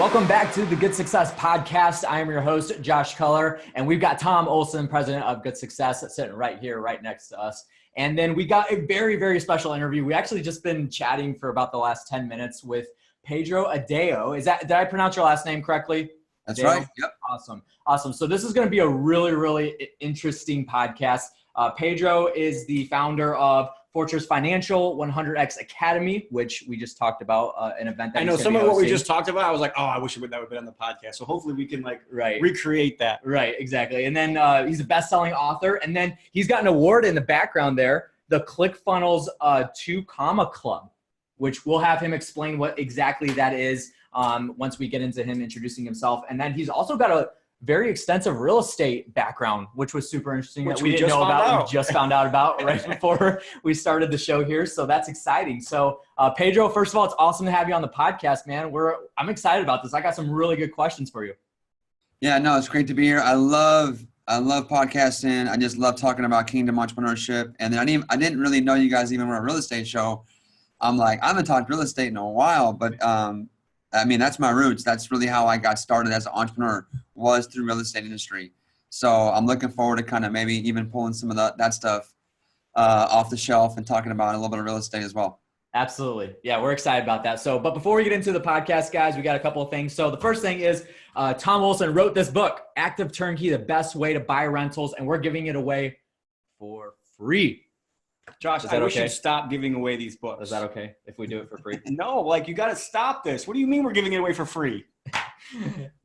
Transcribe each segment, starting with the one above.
Welcome back to the Good Success Podcast. I am your host, Josh Culler, and we've got Tom Olson, president of Good Success, sitting right here, right next to us. And then we got a very, very special interview. We actually just been chatting for about the last 10 minutes with Pedro Adao. Did I pronounce your last name correctly? That's Adao? right. Yep. Awesome. So this is going to be a really, really interesting podcast. Pedro is the founder of Fortress Financial 100X Academy, which we just talked about, an event that I know some of what we just talked about. I was like, oh, I wish that would have been on the podcast. So hopefully we can recreate that. Right, exactly. And then he's a best-selling author. And then he's got an award in the background there, the ClickFunnels 2 Comma Club, which we'll have him explain what exactly that is once we get into him introducing himself. And then he's also got a very extensive real estate background, which was super interesting, which that we didn't know about. We just found out about right before we started the show here. So that's exciting. So Pedro, first of all, it's awesome to have you on the podcast, man. I'm excited about this. I got some really good questions for you. Yeah, no, it's great to be here. I love podcasting. I just love talking about kingdom entrepreneurship. And then I didn't really know you guys even were a real estate show. I'm like, I haven't talked real estate in a while, but I mean, that's my roots. That's really how I got started as an entrepreneur, was through real estate industry. So I'm looking forward to kind of maybe even pulling some of that stuff off the shelf and talking about a little bit of real estate as well. Absolutely. Yeah, we're excited about that. So, but before we get into the podcast, guys, we got a couple of things. So the first thing is Tom Olson wrote this book, Active Turnkey, the best way to buy rentals, and we're giving it away for free. Josh, I wish you'd stop giving away these books. Is that okay if we do it for free? No, you got to stop this. What do you mean we're giving it away for free?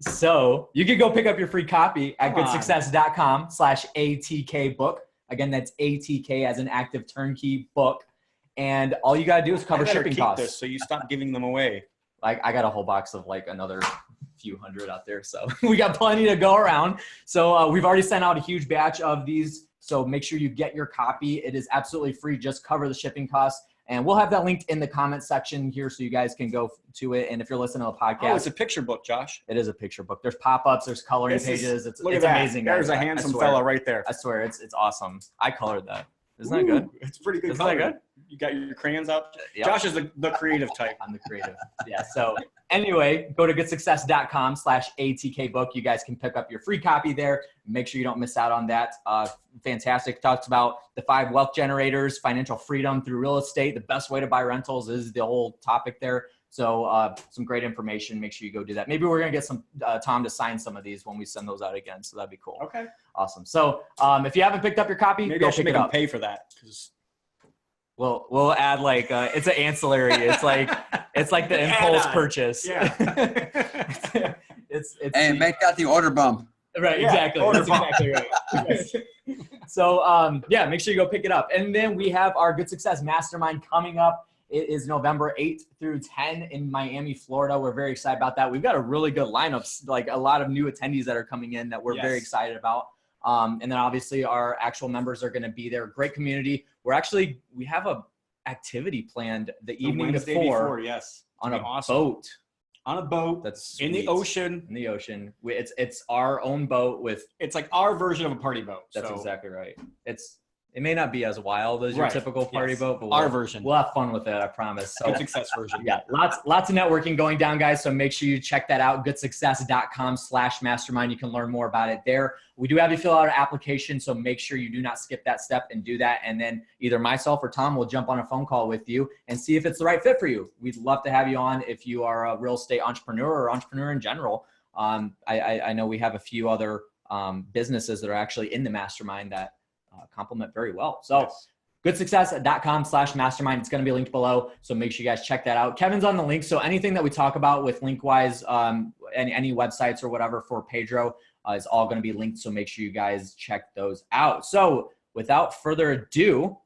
So you can go pick up your free copy at goodsuccess.com/ATK book. Again, that's ATK as an active turnkey book. And all you got to do is cover shipping costs. So you stop giving them away. I got a whole box of another few hundred out there. So we got plenty to go around. So we've already sent out a huge batch of these. So make sure you get your copy. It is absolutely free. Just cover the shipping costs. And we'll have that linked in the comment section here so you guys can go to it. And if you're listening to the podcast. Oh, it's a picture book, Josh. It is a picture book. There's pop-ups. There's coloring pages. It's amazing. There's a handsome fella right there. I swear. It's awesome. I colored that. Isn't that good? It's pretty good. Isn't that good? You got your crayons out? Yep. Josh is the creative type. I'm the creative. Yeah. So anyway, go to goodsuccess.com/ATK book. You guys can pick up your free copy there. Make sure you don't miss out on that. Fantastic. Talks about the 5 wealth generators, financial freedom through real estate. The best way to buy rentals is the whole topic there. So some great information. Make sure you go do that. Maybe we're going to get some Tom to sign some of these when we send those out again. So that'd be cool. Okay. Awesome. So if you haven't picked up your copy, maybe go I should pick make it them up. pay for that. We'll add it's an ancillary. It's like the impulse purchase. Yeah. it's Hey, make that the order bump. Right. Yeah, exactly. That's exactly right. So make sure you go pick it up. And then we have our Good Success Mastermind coming up. It is November 8th through 10 in Miami, Florida. We're very excited about that. We've got a really good lineup, a lot of new attendees that are coming in that we're very excited about. And then obviously our actual members are going to be there. Great community. We have a activity planned the evening before. Yes. On a boat. On a boat. That's in the ocean. In the ocean. It's our own boat with. It's like our version of a party boat. That's exactly right. It may not be as wild as your typical party boat, but our version. We'll have fun with it, I promise. So, Good Success version. Yeah, lots of networking going down, guys. So make sure you check that out. goodsuccess.com/mastermind. You can learn more about it there. We do have you fill out an application, so make sure you do not skip that step and do that. And then either myself or Tom will jump on a phone call with you and see if it's the right fit for you. We'd love to have you on if you are a real estate entrepreneur or entrepreneur in general. I know we have a few other businesses that are actually in the mastermind that complement very well. So goodsuccess.com/mastermind. It's going to be linked below. So make sure you guys check that out. Kevin's on the link. So anything that we talk about with link wise, any websites or whatever for Pedro is all going to be linked. So make sure you guys check those out. So without further ado,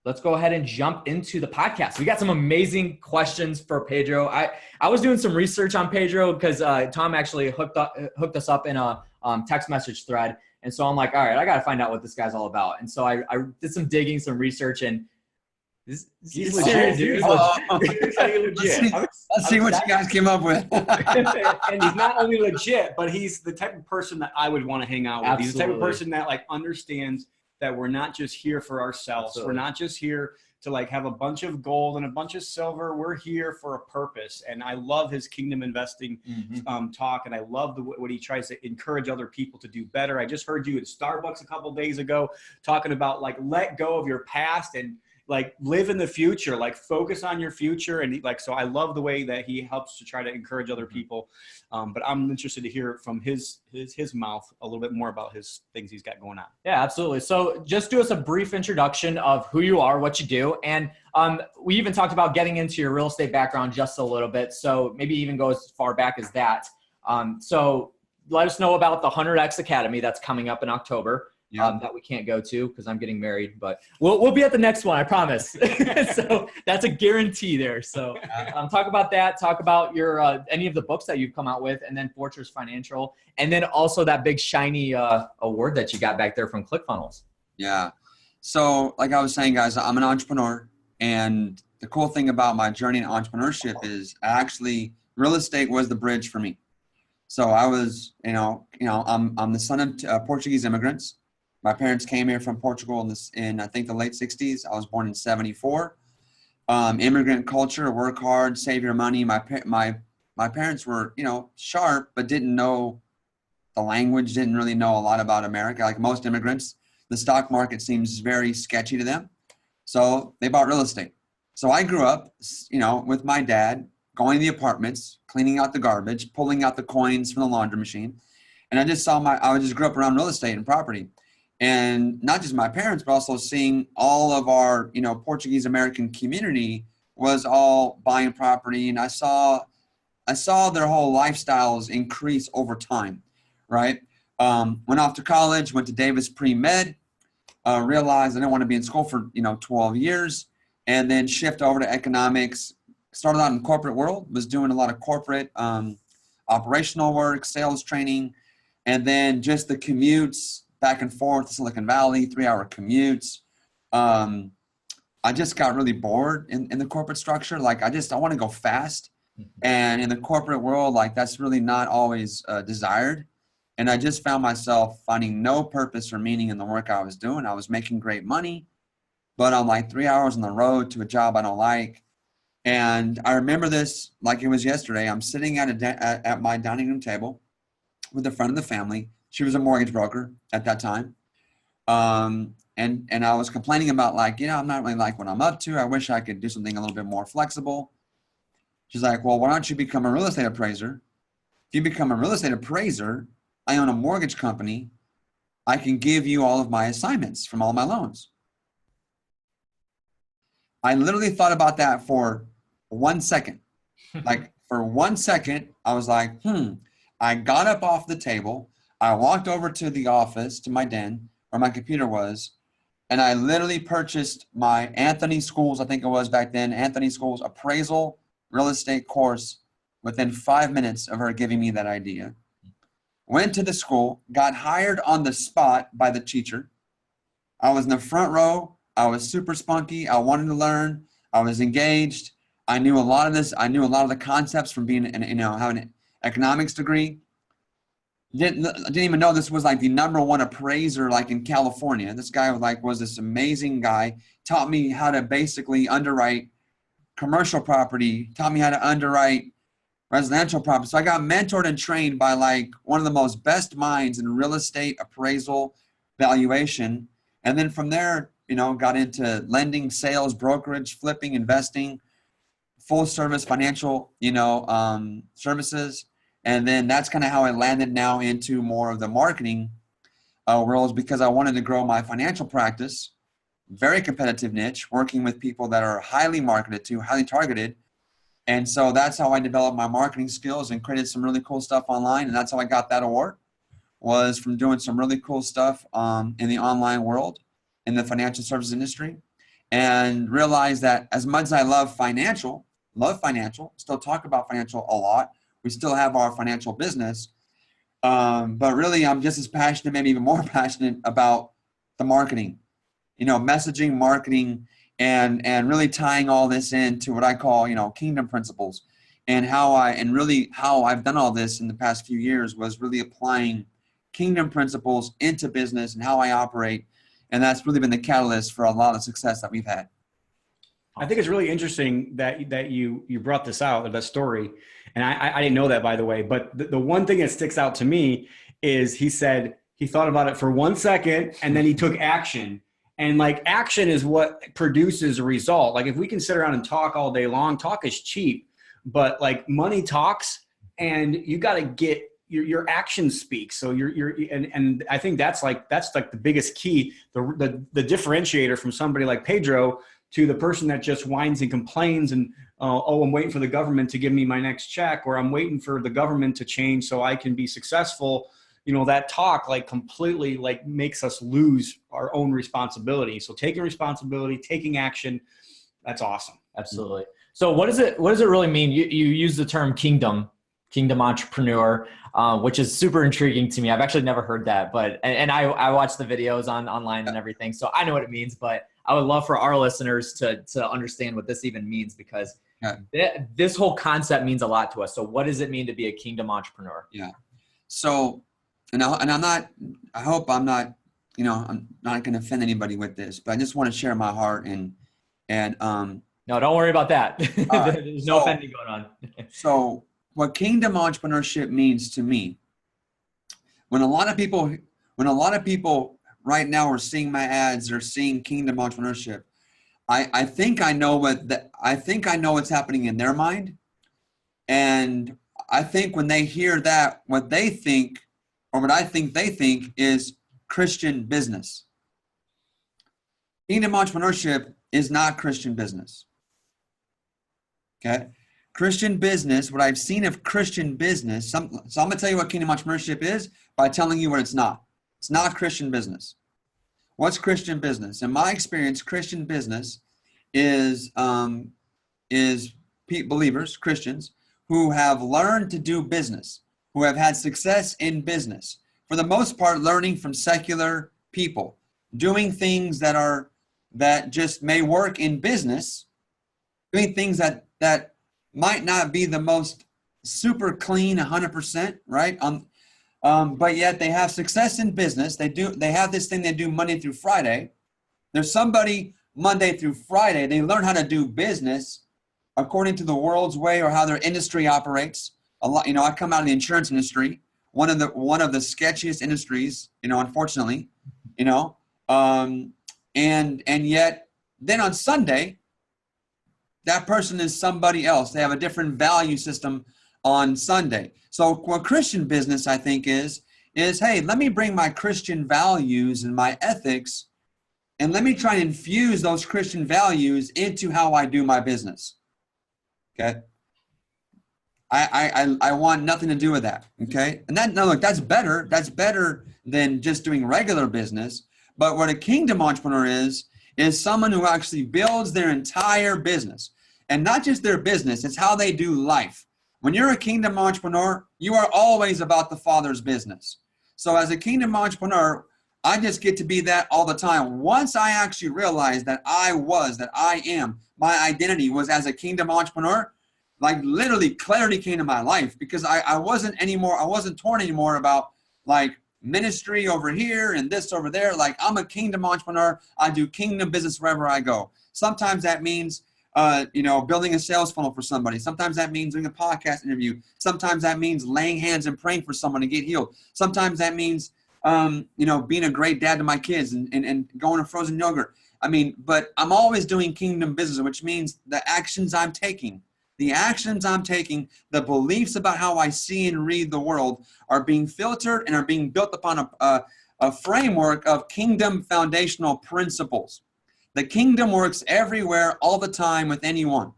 let's go ahead and jump into the podcast. We got some amazing questions for Pedro. I was doing some research on Pedro because Tom actually hooked us up in a text message thread. And so I'm like, all right, I got to find out what this guy's all about. And so I did some digging, some research, and he's legit, dude. Let's see what you guys came up with. And he's not only legit, but he's the type of person that I would want to hang out with. Absolutely. He's the type of person that understands that we're not just here for ourselves. Absolutely. We're not just here to like have a bunch of gold and a bunch of silver. We're here for a purpose. And I love his kingdom investing talk. And I love what he tries to encourage other people to do better. I just heard you at Starbucks a couple days ago talking about like, let go of your past and like live in the future, like focus on your future. And like, so I love the way that he helps to try to encourage other people. But I'm interested to hear from his mouth a little bit more about his things he's got going on. Yeah, absolutely. So just do us a brief introduction of who you are, what you do. And we even talked about getting into your real estate background just a little bit. So maybe even go as far back as that. So let us know about the 100X Academy that's coming up in October. That we can't go to because I'm getting married, but we'll be at the next one, I promise. So that's a guarantee there. So talk about that. Talk about your any of the books that you've come out with, and then Fortress Financial, and then also that big shiny award that you got back there from ClickFunnels. Yeah. So like I was saying, guys, I'm an entrepreneur, and the cool thing about my journey in entrepreneurship is actually real estate was the bridge for me. So I was, I'm the son of Portuguese immigrants. My parents came here from Portugal in I think the late 60s. I was born in 74. Immigrant culture, work hard, save your money. My parents were, sharp, but didn't know the language, didn't really know a lot about America. Like most immigrants, the stock market seems very sketchy to them. So they bought real estate. So I grew up, with my dad, going to the apartments, cleaning out the garbage, pulling out the coins from the laundry machine. And I just grew up around real estate and property. And not just my parents, but also seeing all of our, Portuguese American community was all buying property. And I saw their whole lifestyles increase over time, right? Went off to college, went to Davis pre-med, realized I didn't want to be in school for, 12 years, and then shift over to economics. Started out in the corporate world, was doing a lot of corporate operational work, sales training, and then just the commutes back and forth to Silicon Valley, 3-hour commutes. I just got really bored in the corporate structure. Like I want to go fast. And in the corporate world, like that's really not always desired. And I just found myself finding no purpose or meaning in the work I was doing. I was making great money, but I'm like 3 hours on the road to a job I don't like. And I remember this like it was yesterday. I'm sitting at my dining room table with a friend of the family. She was a mortgage broker at that time. And I was complaining about like, I'm not really like what I'm up to. I wish I could do something a little bit more flexible. She's like, well, why don't you become a real estate appraiser? If you become a real estate appraiser, I own a mortgage company. I can give you all of my assignments from all my loans. I literally thought about that for 1 second. Like for 1 second, I was like, I got up off the table. I walked over to the office, to my den, where my computer was, and I literally purchased my Anthony Schools, I think it was back then, Anthony Schools appraisal real estate course within 5 minutes of her giving me that idea. Went to the school, got hired on the spot by the teacher. I was in the front row. I was super spunky. I wanted to learn. I was engaged. I knew a lot of this. I knew a lot of the concepts from being, having an economics degree. Didn't even know this was like the #1 appraiser like in California. This guy was this amazing guy. Taught me how to basically underwrite commercial property. Taught me how to underwrite residential property. So I got mentored and trained by like one of the most best minds in real estate appraisal valuation. And then from there, got into lending, sales, brokerage, flipping, investing, full service financial, services. And then that's kind of how I landed now into more of the marketing world, because I wanted to grow my financial practice. Very competitive niche, working with people that are highly marketed to, highly targeted. And so that's how I developed my marketing skills and created some really cool stuff online. And that's how I got that award, was from doing some really cool stuff in the online world, in the financial services industry, and realized that as much as I love financial, still talk about financial a lot. We still have our financial business. But really, I'm just as passionate, maybe even more passionate about the marketing, messaging, marketing, and really tying all this into what I call, kingdom principles. And how I've done all this in the past few years was really applying kingdom principles into business and how I operate. And that's really been the catalyst for a lot of success that we've had. I think it's really interesting that you brought this out, that story. And I didn't know that, by the way. But the one thing that sticks out to me is he said he thought about it for 1 second and then he took action. And like action is what produces a result. Like if we can sit around and talk all day long, talk is cheap, but like money talks, and you got to get your actions speak. So and I think that's like the biggest key, the differentiator from somebody like Pedro to the person that just whines and complains and, oh, I'm waiting for the government to give me my next check, or I'm waiting for the government to change so I can be successful. You know, that talk like completely like makes us lose our own responsibility. So taking responsibility, taking action, that's awesome. Absolutely. So what does it really mean? You use the term kingdom entrepreneur, which is super intriguing to me. I've actually never heard that, but, and I watch the videos online and everything, so I know what it means, but I would love for our listeners to understand what this even means, because this whole concept means a lot to us. So what does it mean to be a kingdom entrepreneur? Yeah. So, and I'm not, I hope I'm not, you know, I'm not going to offend anybody with this, but I just want to share my heart and no, don't worry about that. There's no offending going on. So what kingdom entrepreneurship means to me, when a lot of people right now are seeing my ads, they're seeing kingdom entrepreneurship, I think I know what's happening in their mind. And I think when they hear that, what they think, or what I think they think, is Christian business. Kingdom entrepreneurship is not Christian business. Okay? Christian business, what I've seen of Christian business, so I'm going to tell you what kingdom entrepreneurship is by telling you what it's not. It's not Christian business. What's Christian business? In my experience, Christian business is believers, Christians, who have learned to do business, who have had success in business. For the most part, learning from secular people, doing things that just may work in business, doing things that might not be the most super clean 100%, right? But yet they have success in business. They have this thing they do Monday through Friday. There's somebody Monday through Friday, they learn how to do business according to the world's way, or how their industry operates. A lot, you know, I come out of the insurance industry, one of the sketchiest industries, you know, unfortunately, you know, and yet then on Sunday, that person is somebody else. They have a different value system on Sunday. So what Christian business, I think, is, hey, let me bring my Christian values and my ethics, and let me try and infuse those Christian values into how I do my business. Okay? I want nothing to do with that. Okay? And look, that's better. That's better than just doing regular business. But what a kingdom entrepreneur is someone who actually builds their entire business. And not just their business, it's how they do life. When you're a kingdom entrepreneur, you are always about the Father's business. So as a kingdom entrepreneur, I just get to be that all the time. Once I actually realized that I am, my identity was as a kingdom entrepreneur, like literally clarity came to my life, because I wasn't torn anymore about like ministry over here and this over there. Like, I'm a kingdom entrepreneur. I do kingdom business wherever I go. Sometimes that means building a sales funnel for somebody. Sometimes that means doing a podcast interview. Sometimes that means laying hands and praying for someone to get healed. Sometimes that means, being a great dad to my kids and going to frozen yogurt. I mean, but I'm always doing kingdom business, which means the actions I'm taking, the beliefs about how I see and read the world are being filtered and are being built upon a framework of kingdom foundational principles. The kingdom works everywhere, all the time, with anyone.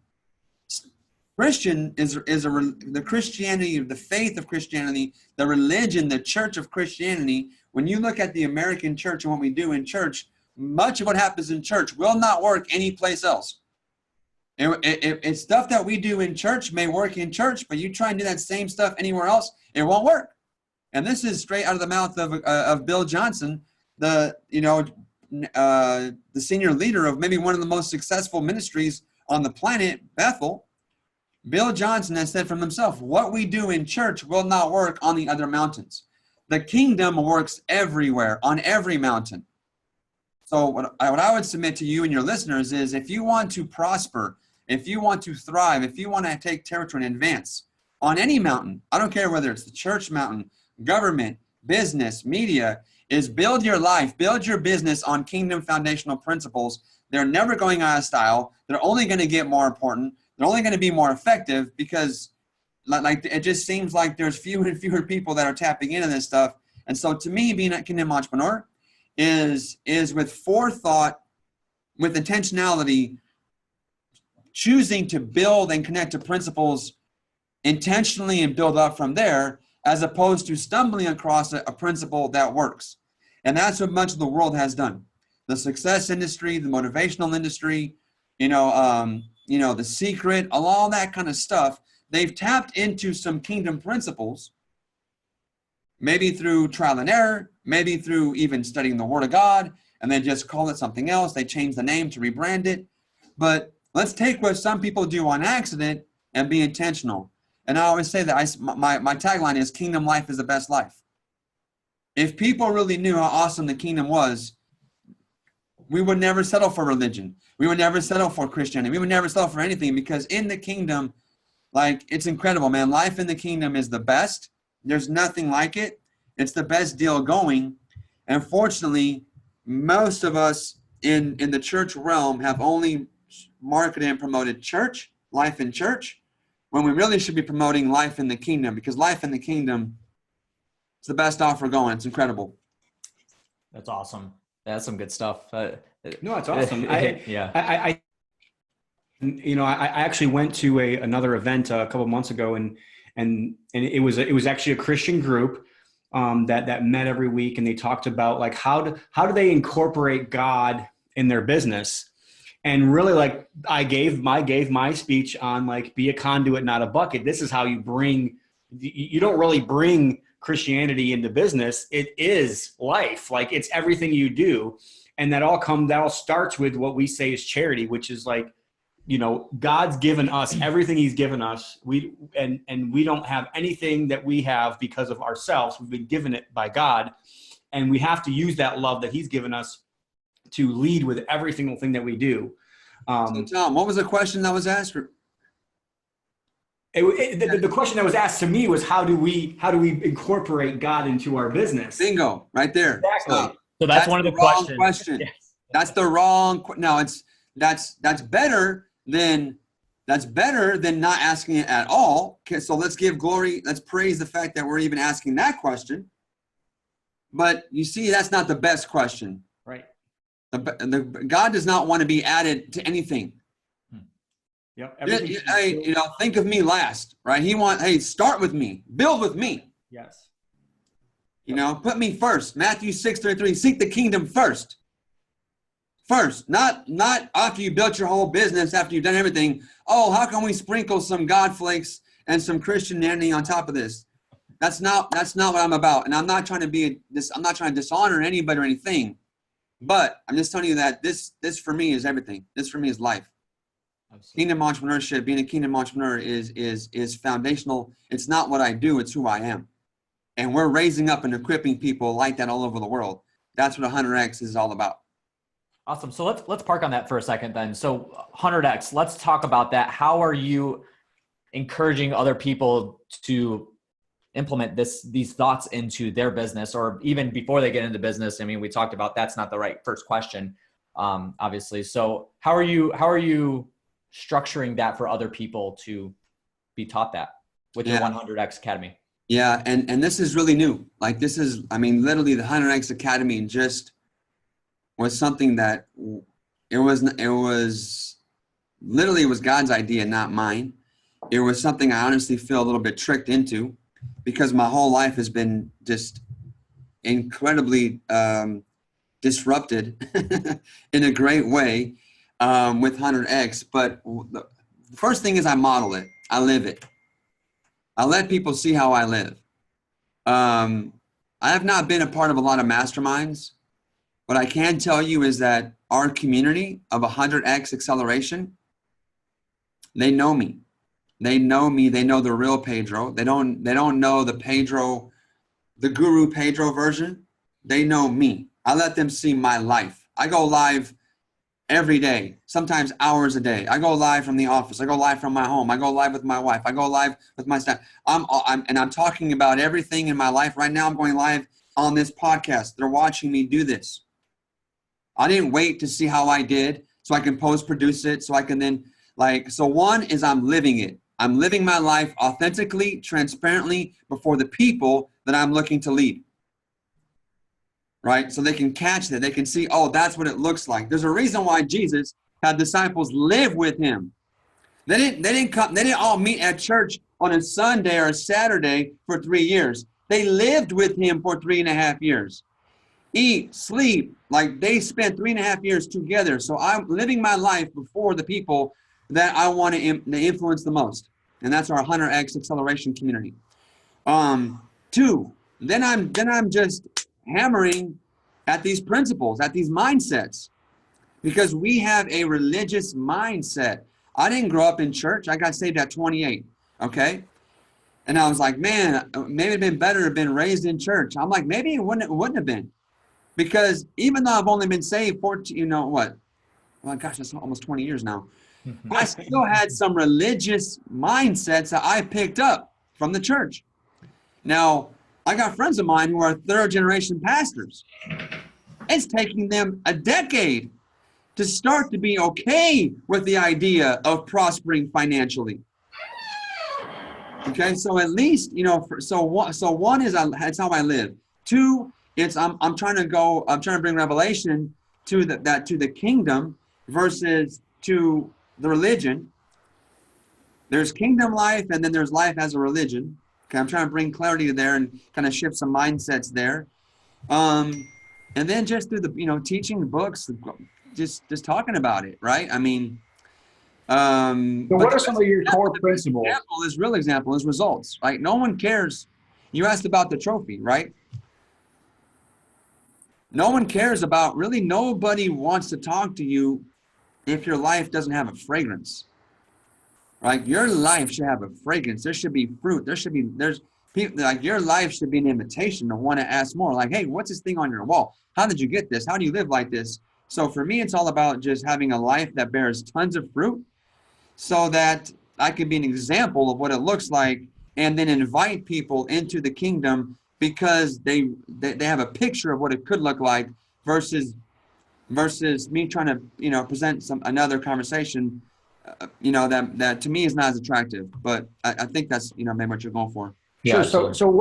Christian the Christianity, the faith of Christianity, the religion, the church of Christianity. When you look at the American church and what we do in church, much of what happens in church will not work anyplace else. It's stuff that we do in church may work in church, but you try and do that same stuff anywhere else, it won't work. And this is straight out of the mouth of Bill Johnson, the senior leader of maybe one of the most successful ministries on the planet, Bethel. Bill Johnson has said from himself, what we do in church will not work on the other mountains. The kingdom works everywhere, on every mountain. So what I would submit to you and your listeners is, if you want to prosper, if you want to thrive, if you want to take territory and advance on any mountain, I don't care whether it's the church mountain, government, business, media, is build your life, build your business on kingdom foundational principles. They're never going out of style. They're only going to get more important. They're only going to be more effective, because like it just seems like there's fewer and fewer people that are tapping into this stuff. And so to me, being a kingdom entrepreneur is with forethought, with intentionality, choosing to build and connect to principles intentionally and build up from there, as opposed to stumbling across a principle that works. And that's what much of the world has done. The success industry, the motivational industry, The Secret, all that kind of stuff, they've tapped into some kingdom principles, maybe through trial and error, maybe through even studying the Word of God, and then just call it something else. They change the name to rebrand it. But let's take what some people do on accident and be intentional. And I always say that my tagline is, kingdom life is the best life. If people really knew how awesome the kingdom was, we would never settle for religion. We would never settle for Christianity. We would never settle for anything, because in the kingdom, like, it's incredible, man. Life in the kingdom is the best. There's nothing like it. It's the best deal going. And fortunately, most of us in the church realm have only marketed and promoted church, life in church, when we really should be promoting life in the kingdom, because life in the kingdom is the best offer going. It's incredible. That's awesome. That's some good stuff. No, it's awesome. Yeah. I actually went to another event a couple of months ago, and it was actually a Christian group that met every week, and they talked about, like, how do they incorporate God in their business. And really, like, I gave my speech on, like, be a conduit, not a bucket. This is how you don't really bring Christianity into business. It is life. Like, it's everything you do. And that all starts with what we say is charity, which is like, God's given us everything he's given us. We don't have anything that we have because of ourselves. We've been given it by God. And we have to use that love that he's given us to lead with every single thing that we do. So Tom, what was the question that was asked? The question that was asked to me was, how do we incorporate God into our business? Bingo, right there. Exactly. So that's one of the questions. Question. Yes. That's the wrong. No, that's better than not asking it at all. Okay, so let's give glory. Let's praise the fact that we're even asking that question. But you see, that's not the best question. Right. God does not want to be added to anything. Yep. Think of me last, right? Start with me, build with me. Yes. Put me first. Matthew 6:33, seek the kingdom first. First, not after you built your whole business, after you've done everything. Oh, how can we sprinkle some God flakes and some Christianity on top of this? That's not what I'm about. And I'm not trying to dishonor anybody or anything. But I'm just telling you that this for me is everything. This for me is life. Absolutely. Kingdom entrepreneurship, being a kingdom entrepreneur is foundational. It's not what I do, it's who I am. And we're raising up and equipping people like that all over the world. That's what 100X is all about. Awesome. So let's park on that for a second then. So 100X, let's talk about that. How are you encouraging other people to implement these thoughts into their business, or even before they get into business? I mean, we talked about that's not the right first question, obviously. So how are you structuring that for other people to be taught that with your 100X Academy? Yeah, and this is really new. Like, this is, literally the 100X Academy just was something that it was God's idea, not mine. It was something I honestly feel a little bit tricked into, because my whole life has been just incredibly disrupted in a great way with 100X. But the first thing is I model it. I live it. I let people see how I live. I have not been a part of a lot of masterminds. What I can tell you is that our community of 100X Acceleration, they know me. They know me. They know the real Pedro. They don't know the Pedro, the guru Pedro version. They know me. I let them see my life. I go live every day, sometimes hours a day. I go live from the office. I go live from my home. I go live with my wife. I go live with my staff. I'm talking about everything in my life. Right now, I'm going live on this podcast. They're watching me do this. I didn't wait to see how I did so I can post-produce it, so I can then so one is I'm living it. I'm living my life authentically, transparently before the people that I'm looking to lead. Right? So they can catch that. They can see, oh, that's what it looks like. There's a reason why Jesus had disciples live with him. They didn't all meet at church on a Sunday or a Saturday for 3 years. They lived with him for 3.5 years. Eat, sleep, like they spent 3.5 years together. So I'm living my life before the people that I want to influence the most. And that's our 100X acceleration community. 2, then I'm just hammering at these principles, at these mindsets, because we have a religious mindset. I didn't grow up in church. I got saved at 28. Okay. And I was like, man, maybe it'd been better to have been raised in church. I'm like, maybe it wouldn't have been, because even though I've only been saved 14, well, gosh, that's almost 20 years now. I still had some religious mindsets that I picked up from the church. Now, I got friends of mine who are third-generation pastors. It's taking them a decade to start to be okay with the idea of prospering financially. Okay, so at least, so one is that's how I live. 2, it's I'm trying to bring revelation to the kingdom versus to the religion. There's kingdom life, and then there's life as a religion. Okay, I'm trying to bring clarity there and kind of shift some mindsets there. And then just through the, teaching books, just talking about it, right? I mean, so what are some of your core principles? Real example is results, right? No one cares. You asked about the trophy, right? No one cares about, really nobody wants to talk to you if your life doesn't have a fragrance. Right? Your life should have a fragrance. There should be fruit. There's people, like, your life should be an invitation to want to ask more. Like, hey, what's this thing on your wall? How did you get this? How do you live like this? So for me, it's all about just having a life that bears tons of fruit so that I can be an example of what it looks like, and then invite people into the kingdom because they have a picture of what it could look like versus me trying to, present another conversation that to me is not as attractive, but I think that's, maybe what you're going for. Yeah. Sure. So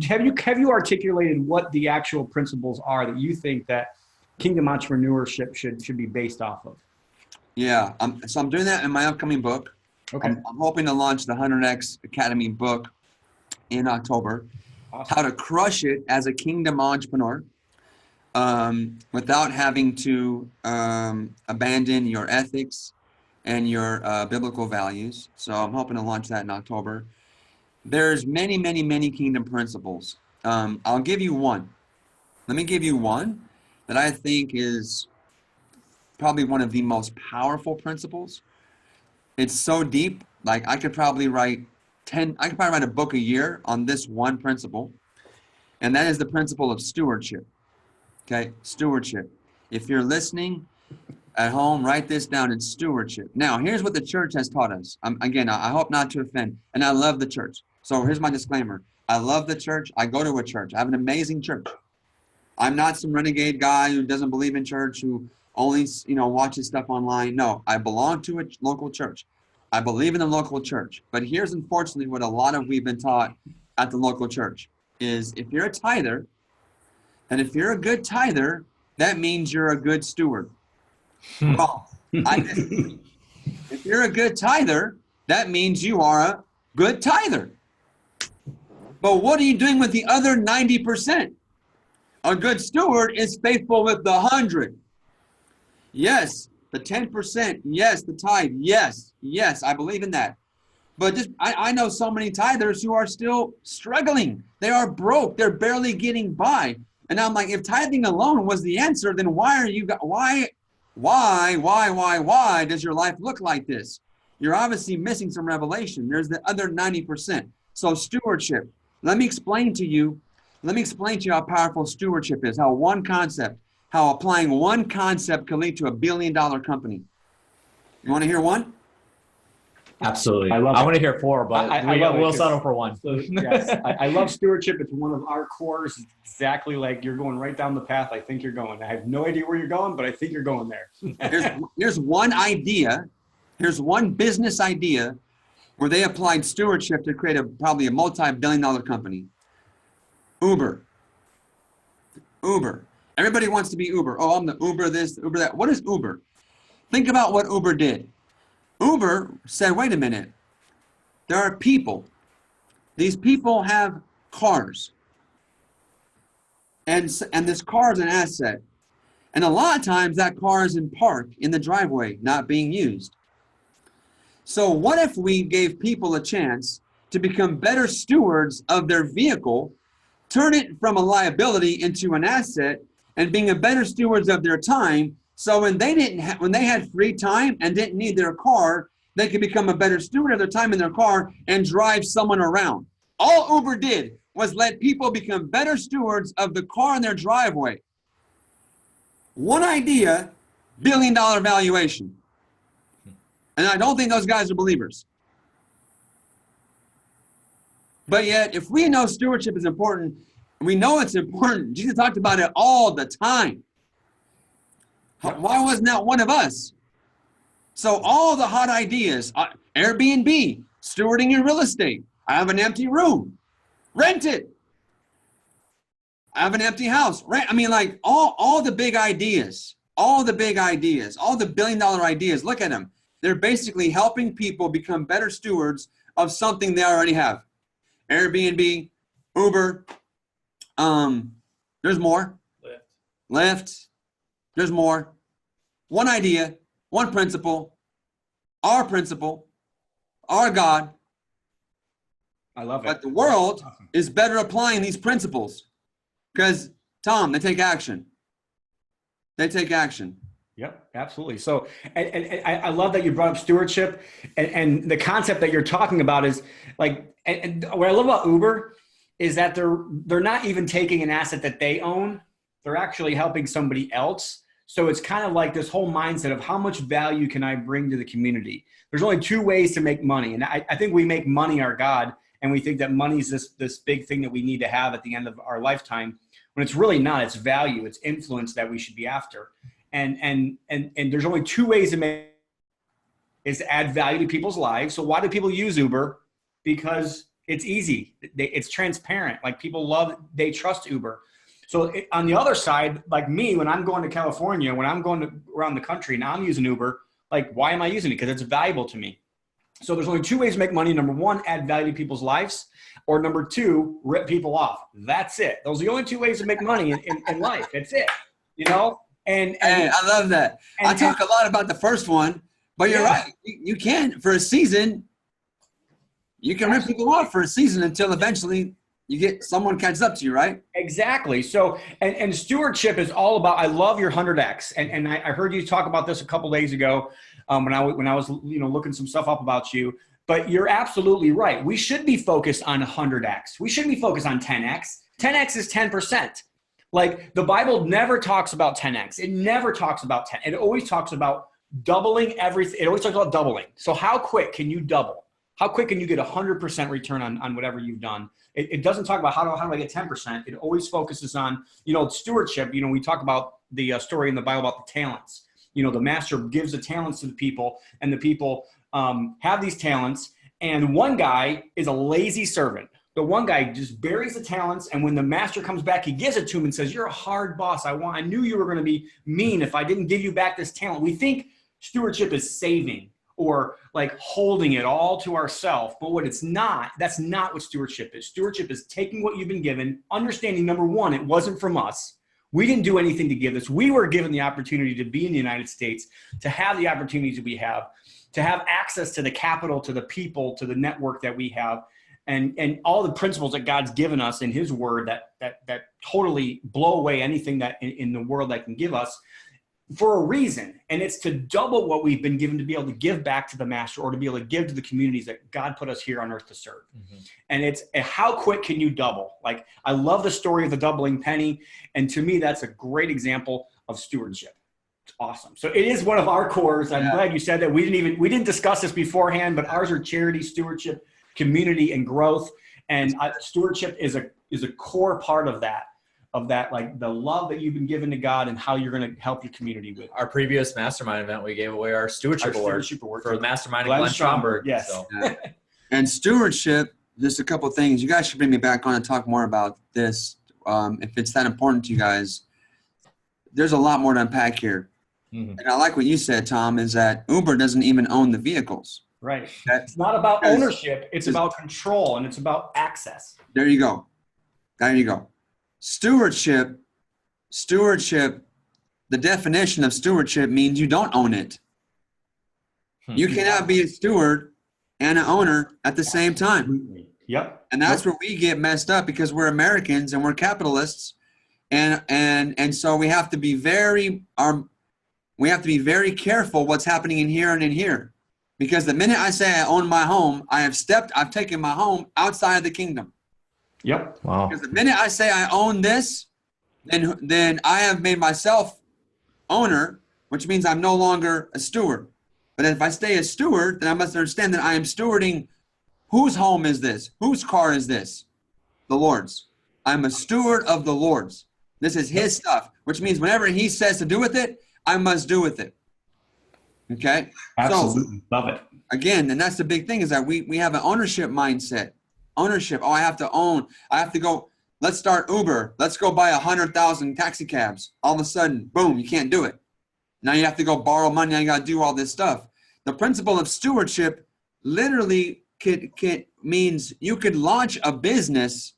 have you articulated what the actual principles are that you think that kingdom entrepreneurship should be based off of? Yeah. So I'm doing that in my upcoming book. Okay. I'm hoping to launch the 100X Academy book in October. Awesome. How to crush it as a kingdom entrepreneur without having to abandon your ethics and your biblical values. So I'm hoping to launch that in October. There's many, many, many kingdom principles. I'll give you one. Let me give you one that I think is probably one of the most powerful principles. It's so deep, like I could probably write a book a year on this one principle. And that is the principle of stewardship. Okay, stewardship. If you're listening at home, write this down. It's stewardship. Now, here's what the church has taught us. I hope not to offend, and I love the church. So here's my disclaimer. I love the church. I go to a church. I have an amazing church. I'm not some renegade guy who doesn't believe in church, who only, watches stuff online. No, I belong to a local church. I believe in the local church. But here's unfortunately what a lot of we've been taught at the local church is if you're a tither, and if you're a good tither, that means you're a good steward. Well, I disagree. If you're a good tither, that means you are a good tither. But what are you doing with the other 90%? A good steward is faithful with the 100. Yes, the 10%. Yes, the tithe. Yes, I believe in that. But I know so many tithers who are still struggling. They are broke. They're barely getting by. And I'm like, if tithing alone was the answer, then why does your life look like this? You're obviously missing some revelation. There's the other 90%. So stewardship. Let me explain to you how powerful stewardship is, how one concept how applying one concept can lead to $1 billion company. You want to hear one? Absolutely. I love I it. want to hear 4, but I love it, we'll 'cause- settle for 1. So, yes, I love stewardship. It's one of our cores. It's exactly like you're going right down the path I think you're going. I have no idea where you're going, but I think you're going there. Here's one idea. Here's one business idea where they applied stewardship to create probably a multi-billion-dollar company. Uber. Uber. Everybody wants to be Uber. Oh, I'm the Uber this, Uber that. What is Uber? Think about what Uber did. Uber said, wait a minute. There are people. These people have cars. And this car is an asset. And a lot of times that car is in park in the driveway, not being used. So what if we gave people a chance to become better stewards of their vehicle, turn it from a liability into an asset, and being a better stewards of their time, so when they had free time and didn't need their car, they could become a better steward of their time in their car and drive someone around. All Uber did was let people become better stewards of the car in their driveway. One idea, $1 billion valuation. And I don't think those guys are believers. But yet, if we know stewardship is important, we know it's important. Jesus talked about it all the time. Why wasn't that one of us? So all the hot ideas, Airbnb, stewarding your real estate. I have an empty room, rent it. I have an empty house, rent. I mean, like all the big ideas, all the $1 billion ideas, look at them. They're basically helping people become better stewards of something they already have. Airbnb, Uber, there's more. Lyft, there's more. One idea, one principle, our God. I love it. But the world is better applying these principles because, Tom, they take action. They take action. Yep, absolutely. So, and I love that you brought up stewardship, and the concept that you're talking about is like, and what I love about Uber is that they're not even taking an asset that they own. They're actually helping somebody else. So it's kind of like this whole mindset of how much value can I bring to the community? There's only 2 ways to make money. And I think we make money our God, and we think that money is this big thing that we need to have at the end of our lifetime, when it's really not. It's value, it's influence that we should be after. And there's only 2 ways to make is to add value to people's lives. So why do people use Uber? Because it's easy. It's transparent. Like they trust Uber. So on the other side, like me, when I'm going to California, when I'm going around the country, now I'm using Uber. Like, why am I using it? Because it's valuable to me. So there's only 2 ways to make money. Number 1, add value to people's lives. Or number 2, rip people off. That's it. Those are the only 2 ways to make money in life. That's it. You know? And I love that. I talk a lot about the first one, but you're right. You can, for a season, you can rip people off for a season until eventually someone catches up to you, right? Exactly. So, and stewardship is all about, I love your 100X. And I heard you talk about this a couple days ago when I was looking some stuff up about you, but you're absolutely right. We should be focused on 100X. We shouldn't be focused on 10X. 10X is 10%. Like the Bible never talks about 10X. It never talks about 10. It always talks about doubling everything. It always talks about doubling. So how quick can you double? How quick can you get 100% return on whatever you've done? It doesn't talk about how do I get 10%. It always focuses on, stewardship. We talk about the story in the Bible about the talents. The master gives the talents to the people, and the people have these talents. And one guy is a lazy servant. The one guy just buries the talents, and when the master comes back, he gives it to him and says, "You're a hard boss. I knew you were going to be mean if I didn't give you back this talent." We think stewardship is saving or like holding it all to ourselves. But what it's not, that's not what stewardship is. Stewardship is taking what you've been given, understanding, number 1, it wasn't from us. We didn't do anything to give this. We were given the opportunity to be in the United States, to have the opportunities that we have, to have access to the capital, to the people, to the network that we have, and all the principles that God's given us in his word that totally blow away anything that in the world that can give us, for a reason. And it's to double what we've been given, to be able to give back to the master, or to be able to give to the communities that God put us here on earth to serve. Mm-hmm. And it's how quick can you double? Like, I love the story of the doubling penny. And to me, that's a great example of stewardship. It's awesome. So it is one of our cores. I'm glad you said that. We didn't discuss this beforehand, but ours are charity, stewardship, community, and growth. And stewardship is a core part of that, like the love that you've been given to God and how you're going to help your community with. Our previous mastermind event, we gave away our stewardship award for the mastermind Glenn Glenn Stromberg. Yes. So. And stewardship, just a couple of things. You guys should bring me back on and talk more about this. If it's that important to you guys, there's a lot more to unpack here. Mm-hmm. And I like what you said, Tom, is that Uber doesn't even own the vehicles. Right. It's not about ownership. It's about control, and it's about access. There you go. There you go. Stewardship, the definition of stewardship means you don't own it. You cannot be a steward and an owner at the same time. Yep. And that's where we get messed up, because we're Americans and we're capitalists. And so we have to be very careful what's happening in here and in here. Because the minute I say I own my home, I've taken my home outside of the kingdom. Yep. Wow. Because the minute I say I own this, then I have made myself owner, which means I'm no longer a steward. But if I stay a steward, then I must understand that I am stewarding. Whose home is this? Whose car is this? The Lord's. I'm a steward of the Lord's. This is his stuff, which means whenever he says to do with it, I must do with it. Okay? Absolutely. So, love it. Again, and that's the big thing, is that we have an ownership mindset. Ownership. Oh, I have to own. I have to go. Let's start Uber. Let's go buy 100,000 taxi cabs. All of a sudden, boom, you can't do it. Now you have to go borrow money. And you got to do all this stuff. The principle of stewardship literally means you could launch a business.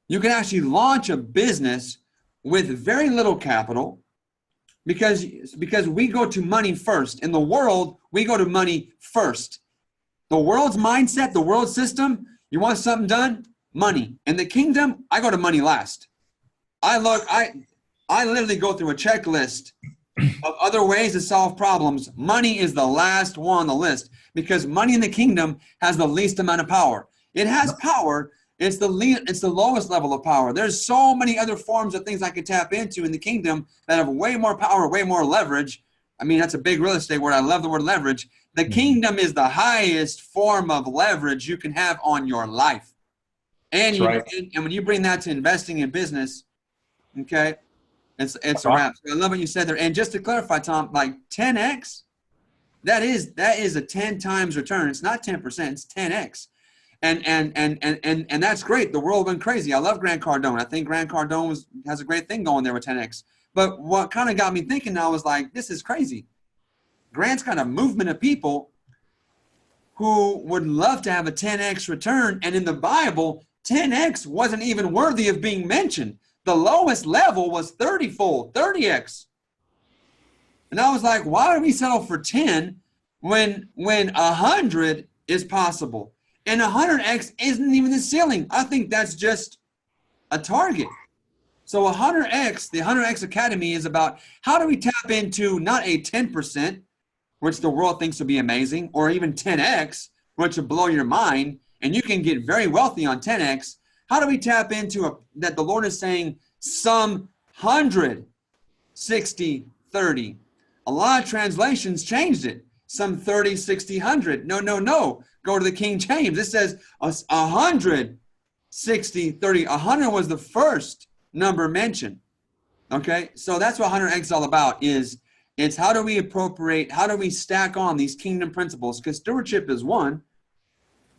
You can actually launch a business with very little capital, because we go to money first. In the world, we go to money first. The world's mindset, the world system, you want something done? Money. In the kingdom, I go to money last. I literally go through a checklist of other ways to solve problems. Money is the last one on the list, because money in the kingdom has the least amount of power. It has power. It's the lowest level of power. There's so many other forms of things I can tap into in the kingdom that have way more power, way more leverage. I mean, that's a big real estate word. I love the word leverage. The kingdom is the highest form of leverage you can have on your life. And when you bring that to investing in business, okay, it's a wrap. So I love what you said there. And just to clarify, Tom, like 10x, that is a 10 times return. It's not 10%, it's 10x. And that's great. The world went crazy. I love Grant Cardone. I think Grant Cardone has a great thing going there with 10x. But what kind of got me thinking now was like, this is crazy. Grant's got a movement of people who would love to have a 10x return. And in the Bible, 10x wasn't even worthy of being mentioned. The lowest level was 30-fold, 30x. And I was like, why do we settle for 10 when 100 is possible? And 100x isn't even the ceiling. I think that's just a target. So 100x, the 100x Academy is about how do we tap into not a 10%, which the world thinks will be amazing, or even 10x, which will blow your mind, and you can get very wealthy on 10x. How do we tap into that the Lord is saying some 100, 60, 30. A lot of translations changed it. Some 30, 60, 100. No. Go to the King James. It says 100, 60, 30. 100 was the first number mentioned. Okay, so that's what 100x is all about. It's how do we appropriate, how do we stack on these kingdom principles? Because stewardship is one.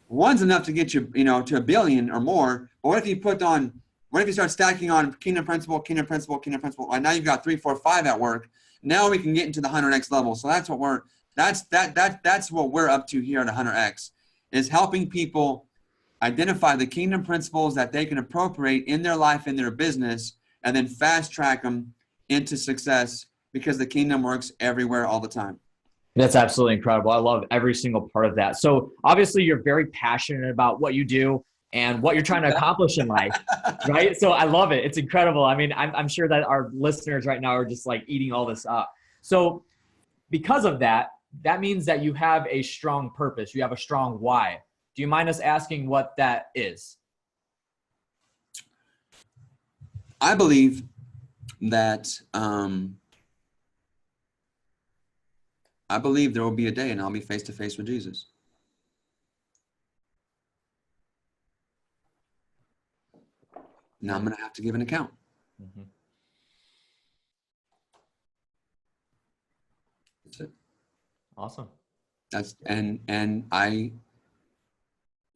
One's enough to get you, to $1 billion or more. But what if you start stacking on kingdom principle, kingdom principle, kingdom principle? And now you've got 3, 4, 5 at work. Now we can get into the 100x level. So that's what we're up to here at 100x, is helping people identify the kingdom principles that they can appropriate in their life, in their business, and then fast track them into success, because the kingdom works everywhere all the time. That's absolutely incredible. I love every single part of that. So obviously you're very passionate about what you do and what you're trying to accomplish in life, right? So I love it. It's incredible. I mean, I'm sure that our listeners right now are just like eating all this up. So because of that, that means that you have a strong purpose. You have a strong why. Do you mind us asking what that is? I believe that I believe there will be a day and I'll be face to face with Jesus. Now I'm going to have to give an account. Mm-hmm. That's it. Awesome. And I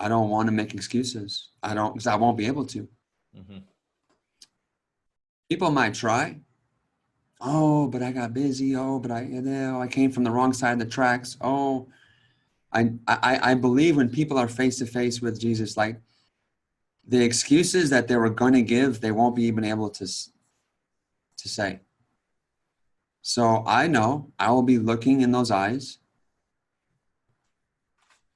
don't want to make excuses. Because I won't be able to. Mm-hmm. People might try. Oh, but I got busy. Oh, but I came from the wrong side of the tracks. Oh, I believe when people are face to face with Jesus, like the excuses that they were going to give, they won't be even able to say. So I know I will be looking in those eyes,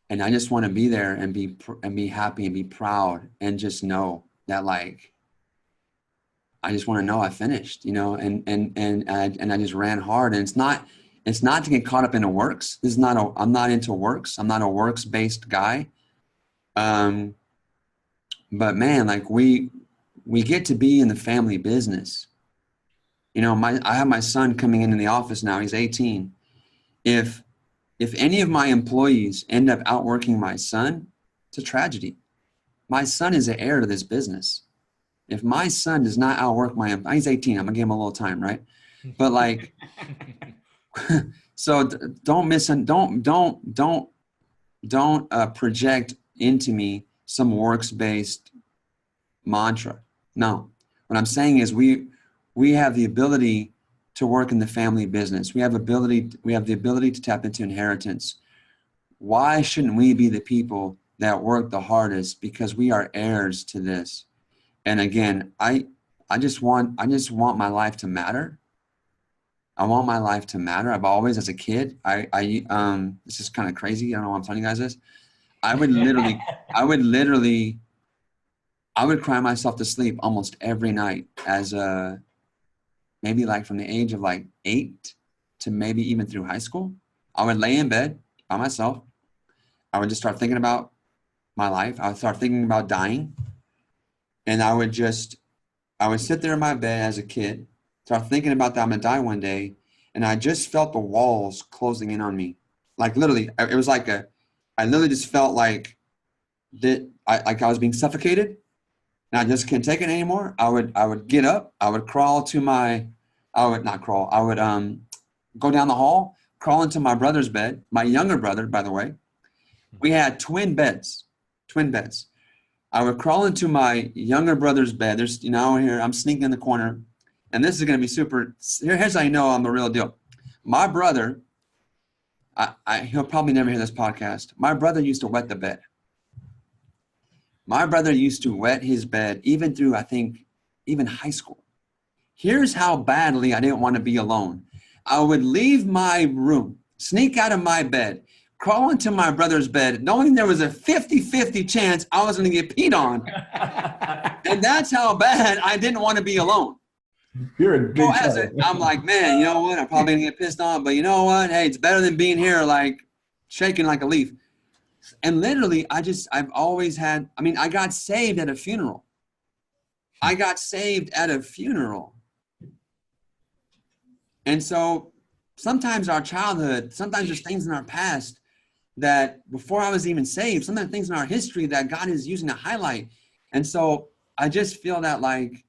and I just want to be there and be happy and be proud and just know that, like, I just want to know I finished, and I just ran hard. And it's not to get caught up in the works. I'm not into works. I'm not a works-based guy. But man, like we get to be in the family business. I have my son coming into the office now. He's 18. If any of my employees end up outworking my son, it's a tragedy. My son is the heir to this business. If my son does not outwork he's 18. I'm gonna give him a little time, right? But like, so don't project into me some works-based mantra. No, what I'm saying is we have the ability to work in the family business. We have the ability to tap into inheritance. Why shouldn't we be the people that work the hardest? Because we are heirs to this. And again, I just want my life to matter. I want my life to matter. I've always, as a kid, this is kind of crazy. I don't know why I'm telling you guys this. I would cry myself to sleep almost every night as maybe like from the age of like 8 to maybe even through high school. I would lay in bed by myself. I would just start thinking about my life. I would start thinking about dying. And I would sit there in my bed as a kid, start thinking about that I'm gonna die one day. And I just felt the walls closing in on me. Like literally, it was like I literally just felt like that I was being suffocated. And I just can't take it anymore. I would get up. I would go down the hall, crawl into my brother's bed. My younger brother, by the way, we had twin beds. I would crawl into my younger brother's bed. There's, here, I'm sneaking in the corner. And this is going to be super. Here's how you know I'm the real deal. My brother, he'll probably never hear this podcast. My brother used to wet the bed. My brother used to wet his bed even through, I think, even high school. Here's how badly I didn't want to be alone. I would leave my room, sneak out of my bed, crawl into my brother's bed, knowing there was a 50-50 chance I was going to get peed on. And that's how bad I didn't want to be alone. You're in big trouble. I'm like, man, you know what? I'm probably going to get pissed on, but you know what? Hey, it's better than being here like shaking like a leaf. And literally, I've always had, I got saved at a funeral. And so sometimes our childhood, sometimes there's things in our past that before I was even saved, sometimes things in our history that God is using to highlight. And so I just feel that like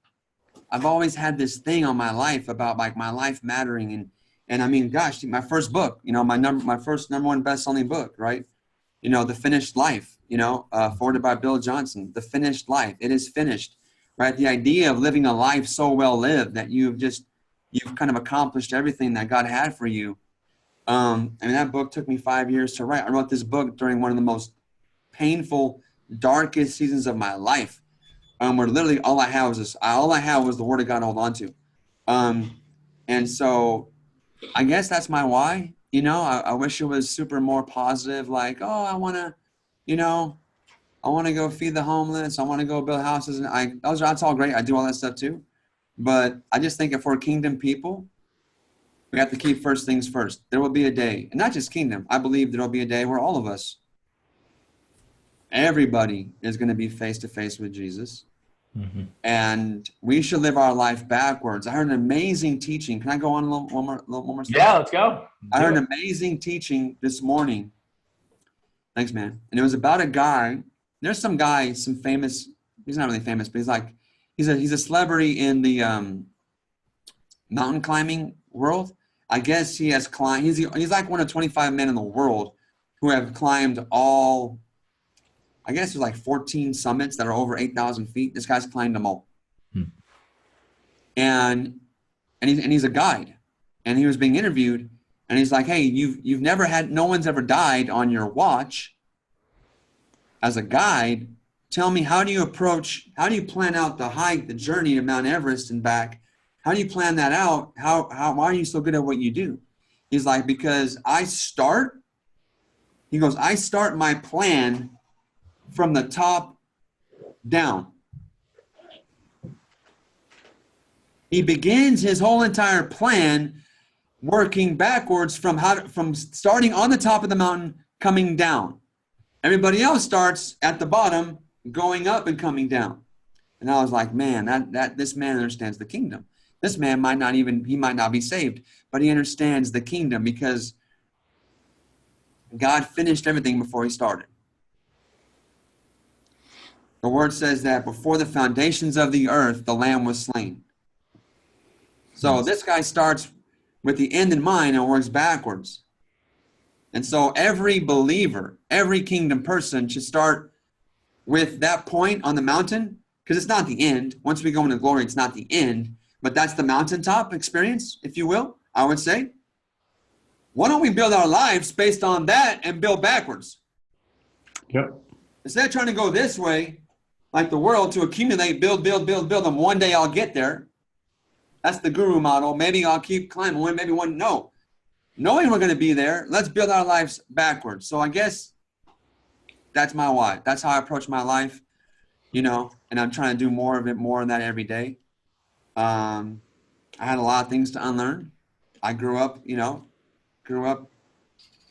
I've always had this thing on my life about like my life mattering. And gosh, my first book, my first #1 best-selling book, right? The Finished Life, forwarded by Bill Johnson, The Finished Life. It is finished, right? The idea of living a life so well lived that you've kind of accomplished everything that God had for you. That book took me 5 years to write. I wrote this book during one of the most painful, darkest seasons of my life, where literally all I had was the Word of God to hold on to. And so I guess that's my why. I wish it was super more positive, like, oh, I want to go feed the homeless. I want to go build houses. And that's all great. I do all that stuff too. But I just think if we're kingdom people, we have to keep first things first. There will be a day, and not just kingdom. I believe there will be a day where all of us, everybody is going to be face to face with Jesus. And we should live our life backwards. I heard an amazing teaching. Can I go on a little, one more step? Yeah, let's go. I heard an amazing teaching this morning. Thanks, man. And it was about a guy. There's some guy, some famous, he's not really famous, but he's a celebrity in the mountain climbing world. I guess he has climbed, he's like one of 25 men in the world who have climbed all, I guess there's like 14 summits that are over 8,000 feet. This guy's climbed them all. And he's a guide. And he was being interviewed, and he's like, hey, you've never had, no one's ever died on your watch. As a guide, tell me, how do you plan out the hike, the journey to Mount Everest and back? How do you plan that out? Why are you so good at what you do? He's like, because I start my plan from the top down. He begins his whole entire plan working backwards from starting on the top of the mountain, coming down. Everybody else starts at the bottom, going up and coming down. And I was like, man, that this man understands the kingdom. This man might not be saved, but he understands the kingdom because God finished everything before he started. The word says that before the foundations of the earth, the Lamb was slain. So this guy starts with the end in mind and works backwards. And so every believer, every kingdom person should start with that point on the mountain, because it's not the end. Once we go into glory, it's not the end, but that's the mountaintop experience, if you will, I would say. Why don't we build our lives based on that and build backwards? Yep. Instead of trying to go this way, like the world, to accumulate, build, and one day I'll get there. That's the guru model. Maybe I'll keep climbing. No. Knowing we're going to be there, let's build our lives backwards. So I guess that's my why. That's how I approach my life, and I'm trying to do more of that every day. I had a lot of things to unlearn. I grew up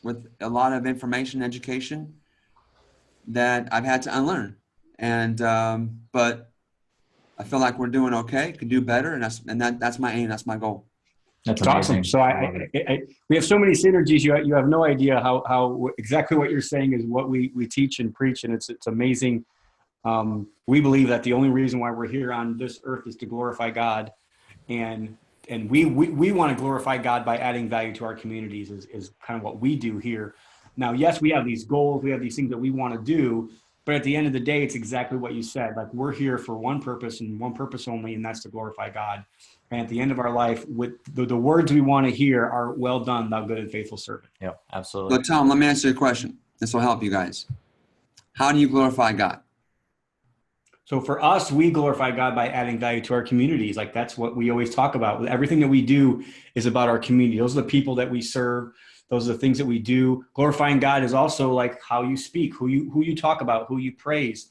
with a lot of information, education that I've had to unlearn. And, but I feel like we're doing okay, could do better. And that's my aim. That's my goal. That's awesome. So we have so many synergies. You have no idea how exactly what you're saying is what we teach and preach. And it's amazing. We believe that the only reason why we're here on this earth is to glorify God. And we want to glorify God by adding value to our communities is kind of what we do here. Now, yes, we have these goals. We have these things that we want to do. But at the end of the day, it's exactly what you said. Like, we're here for one purpose and one purpose only, and that's to glorify God. And at the end of our life, with the words we want to hear are, well done, thou good and faithful servant. Yep, absolutely. So Tom, let me answer your question. This will help you guys. How do you glorify God? So for us, we glorify God by adding value to our communities. Like, that's what we always talk about. Everything that we do is about our community. Those are the people that we serve. Those are the things that we do. Glorifying God is also like how you speak, who you talk about, who you praise.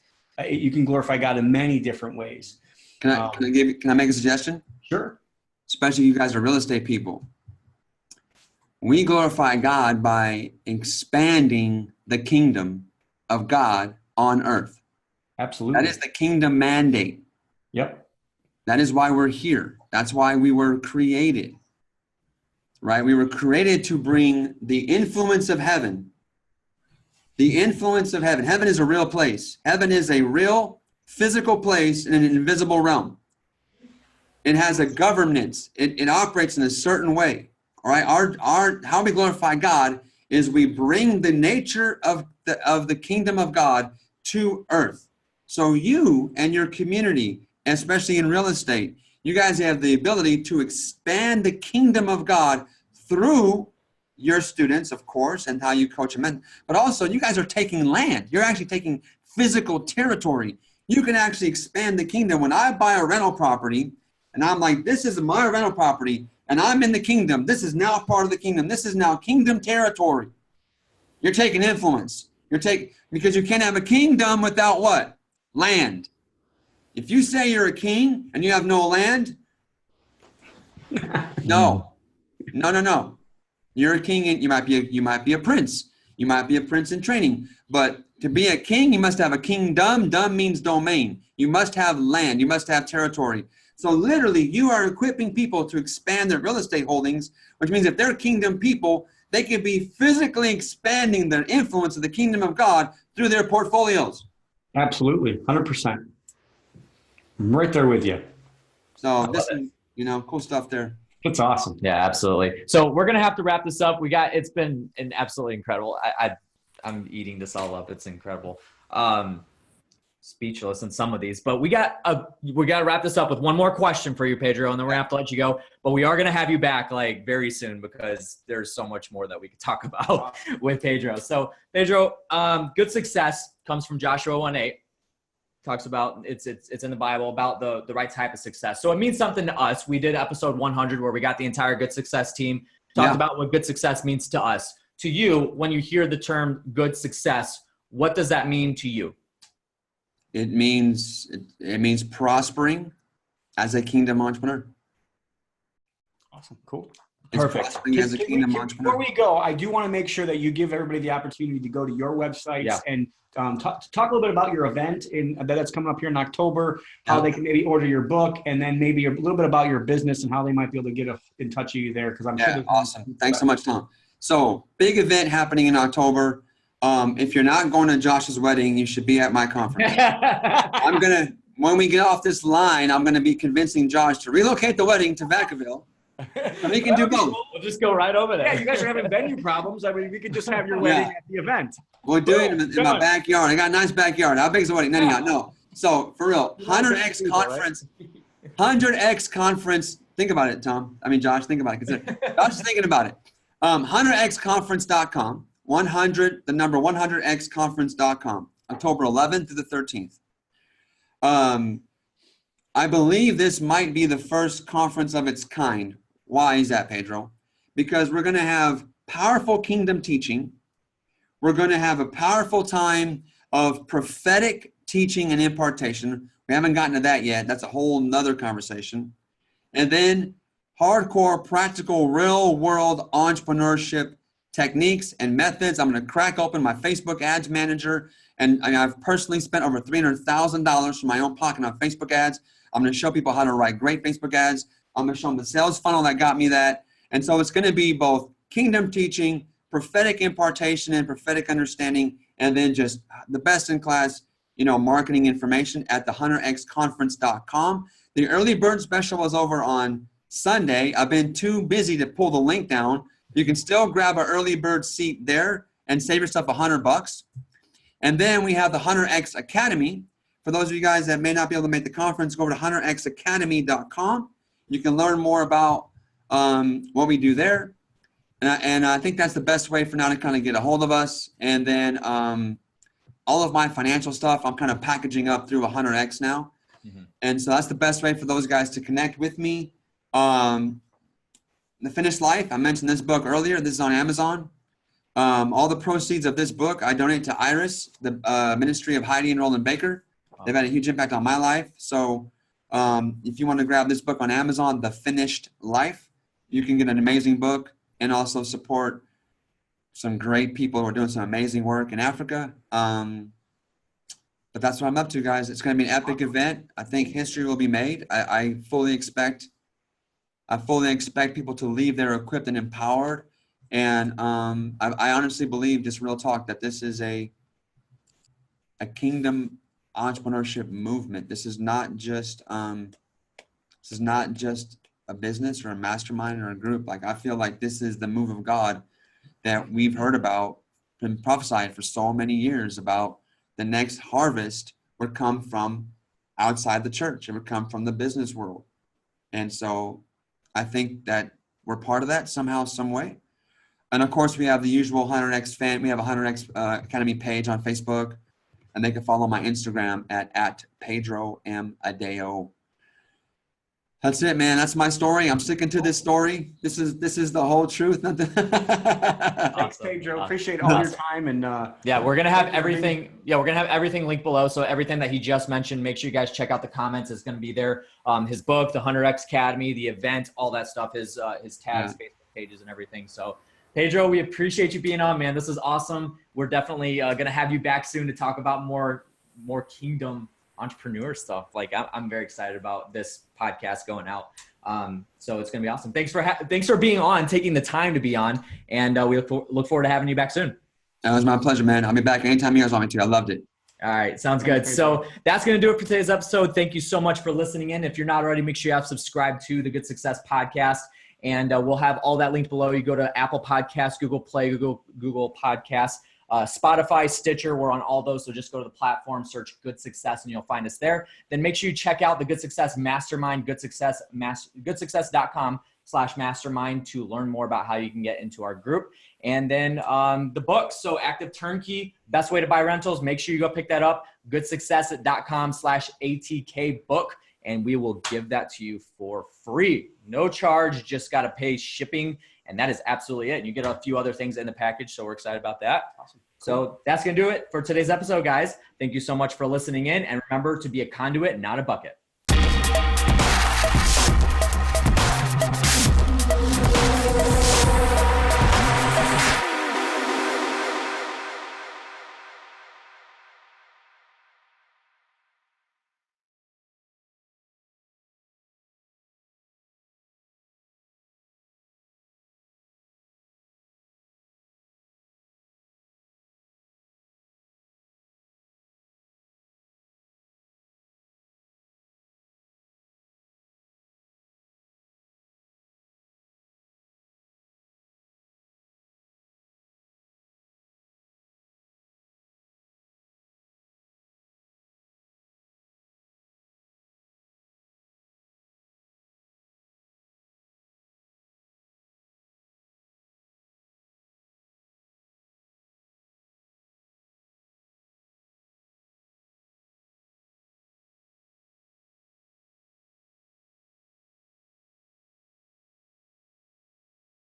You can glorify God in many different ways. Can I make a suggestion? Sure. Especially you guys are real estate people. We glorify God by expanding the kingdom of God on earth. Absolutely. That is the kingdom mandate. Yep. That is why we're here. That's why we were created. Right? We were created to bring the influence of heaven. The influence of heaven. Heaven is a real place. Heaven is a real physical place in an invisible realm. It has a governance. It operates in a certain way. All right. Our how we glorify God is we bring the nature of the kingdom of God to earth. So you and your community, especially in real estate, you guys have the ability to expand the kingdom of God through your students, of course, and how you coach them. But also, you guys are taking land. You're actually taking physical territory. You can actually expand the kingdom. When I buy a rental property, and I'm like, this is my rental property, and I'm in the kingdom. This is now part of the kingdom. This is now kingdom territory. You're taking influence. Because you can't have a kingdom without what? Land. If you say you're a king and you have no land, no. You're a king and you might be a prince. You might be a prince in training, but To be a king, you must have a kingdom. Dom means domain. You must have land. You must have territory. So literally, you are equipping people to expand their real estate holdings, which means if they're kingdom people, they can be physically expanding their influence of the kingdom of God through their portfolios. Absolutely, 100%. I'm right there with you. So this is, cool stuff there. That's awesome. Yeah, absolutely. So we're going to have to wrap this up. It's been an absolutely incredible. I'm eating this all up. It's incredible. Speechless in some of these, but we got to wrap this up with one more question for you, Pedro, and then we're gonna have to let you go. But we are gonna have you back like very soon because there's so much more that we could talk about with Pedro. So Pedro, good success comes from Joshua 1:8. Talks about it's in the Bible about the right type of success. So it means something to us. We did episode 100 where we got the entire Good Success team talked about what good success means to us. To you, when you hear the term good success, what does that mean to you? It means prospering as a kingdom entrepreneur. Awesome. Cool. Perfect. Prospering as a kingdom entrepreneur. Before we go, I do want to make sure that you give everybody the opportunity to go to your websites and talk a little bit about your event that's coming up here in October, how they can maybe order your book, and then maybe a little bit about your business and how they might be able to get in touch with you there. Because I'm sure. Awesome. Thanks so much, Tom. So big event happening in October. If you're not going to Josh's wedding, you should be at my conference. When we get off this line, I'm going to be convincing Josh to relocate the wedding to Vacaville. So he can do both. We'll just go right over there. Yeah, you guys are having venue problems. I mean, we could just have your wedding at the event. We'll do it in my backyard. I got a nice backyard. How big is the wedding? No. So for real, 100X conference. 100X conference. Think about it, Tom. Josh, think about it. Josh is thinking about it. 100xconference.com. 100xconference.com, October 11th to the 13th. I believe this might be the first conference of its kind. Why is that, Pedro? Because we're going to have powerful kingdom teaching. We're going to have a powerful time of prophetic teaching and impartation. We haven't gotten to that yet. That's a whole nother conversation. And then hardcore, practical, real world entrepreneurship techniques and methods. I'm going to crack open my Facebook ads manager. And I've personally spent over $300,000 from my own pocket on Facebook ads. I'm going to show people how to write great Facebook ads. I'm going to show them the sales funnel that got me that. And so it's going to be both kingdom teaching, prophetic impartation and prophetic understanding, and then just the best in class, marketing information at the 100xconference.com. The early bird special was over on Sunday. I've been too busy to pull the link down. You can still grab an early bird seat there and save yourself $100. And then we have the 100X Academy. For those of you guys that may not be able to make the conference, go over to 100xacademy.com. You can learn more about what we do there. And I think that's the best way for now to kind of get a hold of us. And then all of my financial stuff, I'm kind of packaging up through 100X now. Mm-hmm. And so that's the best way for those guys to connect with me. The Finished Life, I mentioned this book earlier. This is on Amazon. All the proceeds of this book, I donate to Iris, the ministry of Heidi and Roland Baker. They've had a huge impact on my life. So if you want to grab this book on Amazon, The Finished Life, you can get an amazing book and also support some great people who are doing some amazing work in Africa. But that's what I'm up to, guys. It's going to be an epic event. I think history will be made. I fully expect people to leave there equipped and empowered. And I honestly believe, just real talk, that this is a kingdom entrepreneurship movement. This is not just a business or a mastermind or a group. Like, I feel like this is the move of God that we've heard about and prophesied for so many years about. The next harvest would come from outside the church. It would come from the business world. And so I think that we're part of that somehow, some way. And of course, we have the usual 100X fan. We have a 100X Academy page on Facebook, and they can follow my Instagram at Pedro M. Adao. That's it, man. That's my story. I'm sticking to this story. This is the whole truth. Thanks, Pedro. Appreciate all your time. And we're gonna have everything. Yeah, we're gonna have everything linked below. So everything that he just mentioned, make sure you guys check out the comments. It's gonna be there. His book, the 100X Academy, the event, all that stuff. His tags, Facebook pages, and everything. So Pedro, we appreciate you being on, man. This is awesome. We're definitely going to have you back soon to talk about more kingdom entrepreneur stuff. Like I'm very excited about this podcast going out. So it's going to be awesome. Thanks for being on, taking the time to be on. And we look forward to having you back soon. That was my pleasure, man. I'll be back anytime you guys want me to. I loved it. All right. Sounds good. So that's going to do it for today's episode. Thank you so much for listening in. If you're not already, make sure you have subscribed to the Good Success Podcast. And we'll have all that linked below. You go to Apple Podcasts, Google Play, Google Podcasts, Spotify, Stitcher. We're on all those. So just go to the platform, search Good Success, and you'll find us there. Then make sure you check out the Good Success Mastermind, goodsuccess.com/mastermind to learn more about how you can get into our group. And then the book, so Active Turnkey, best way to buy rentals. Make sure you go pick that up, goodsuccess.com/ATK book. And we will give that to you for free. No charge, just got to pay shipping. And that is absolutely it. You get a few other things in the package, so we're excited about that. Awesome. So that's going to do it for today's episode, guys. Thank you so much for listening in. And remember to be a conduit, not a bucket.